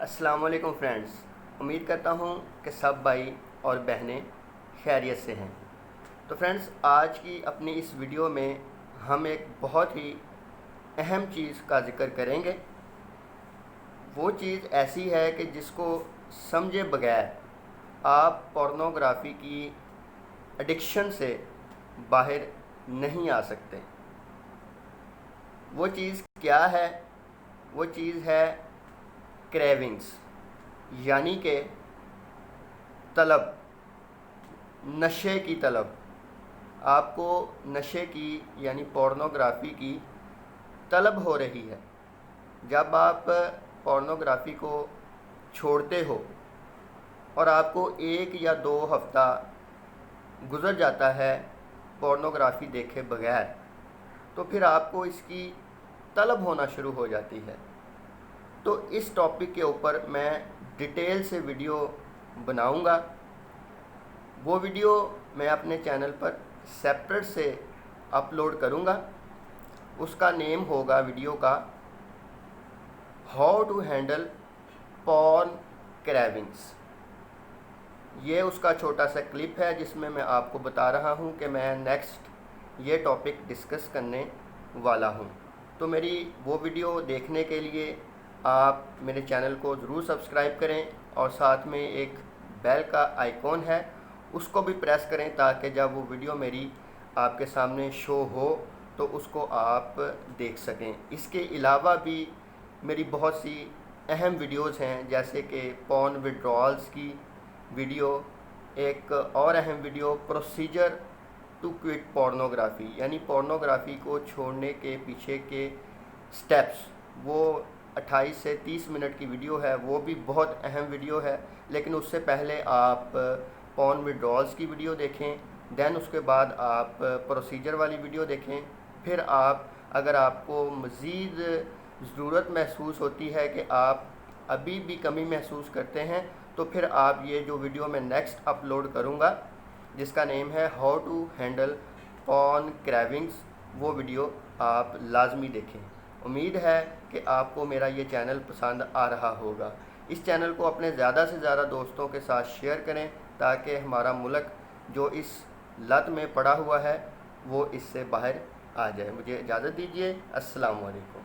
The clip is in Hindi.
अस्सलाम वालेकुम फ्रेंड्स। उम्मीद करता हूँ कि सब भाई और बहनें खैरियत से हैं। तो फ्रेंड्स, आज की अपनी इस वीडियो में हम एक बहुत ही अहम चीज़ का ज़िक्र करेंगे। वो चीज़ ऐसी है कि जिसको समझे बगैर आप पोर्नोग्राफ़ी की एडिक्शन से बाहर नहीं आ सकते। वो चीज़ क्या है? वो चीज़ है क्रेविंग्स, यानी कि तलब, नशे की तलब। आपको नशे की यानी पोर्नोग्राफ़ी की तलब हो रही है। जब आप पोर्नोग्राफ़ी को छोड़ते हो और आपको 1 या 2 हफ़्ता गुज़र जाता है पोर्नोग्राफ़ी देखे बगैर, तो फिर आपको इसकी तलब होना शुरू हो जाती है। तो इस टॉपिक के ऊपर मैं डिटेल से वीडियो बनाऊंगा। वो वीडियो मैं अपने चैनल पर सेपरेट से अपलोड करूंगा। उसका नेम होगा वीडियो का how to handle porn cravings. ये उसका छोटा सा क्लिप है जिसमें मैं आपको बता रहा हूं कि मैं नेक्स्ट ये टॉपिक डिस्कस करने वाला हूं। तो मेरी वो वीडियो देखने के लिए आप मेरे चैनल को ज़रूर सब्सक्राइब करें और साथ में एक बेल का आइकॉन है, उसको भी प्रेस करें ताकि जब वो वीडियो मेरी आपके सामने शो हो तो उसको आप देख सकें। इसके अलावा भी मेरी बहुत सी अहम वीडियोज़ हैं, जैसे कि पॉर्न विड्रॉल्स की वीडियो, एक और अहम video procedure to quit pornography, यानी पोर्नोग्राफ़ी को छोड़ने के पीछे के स्टेप्स। वो 28 से 30 मिनट की वीडियो है, वो भी बहुत अहम वीडियो है। लेकिन उससे पहले आप पॉर्न विड्रॉल्स की वीडियो देखें, दैन उसके बाद आप प्रोसीजर वाली वीडियो देखें। फिर आप, अगर आपको मज़ीद ज़रूरत महसूस होती है कि आप अभी भी कमी महसूस करते हैं, तो फिर आप ये जो वीडियो मैं नेक्स्ट अपलोड करूँगा जिसका नेम है how to handle porn cravings, वो वीडियो आप लाजमी देखें। उम्मीद है कि आपको मेरा ये चैनल पसंद आ रहा होगा। इस चैनल को अपने ज़्यादा से ज़्यादा दोस्तों के साथ शेयर करें ताकि हमारा मुल्क जो इस लत में पड़ा हुआ है वो इससे बाहर आ जाए। मुझे इजाज़त दीजिए। अस्सलाम वालेकुम।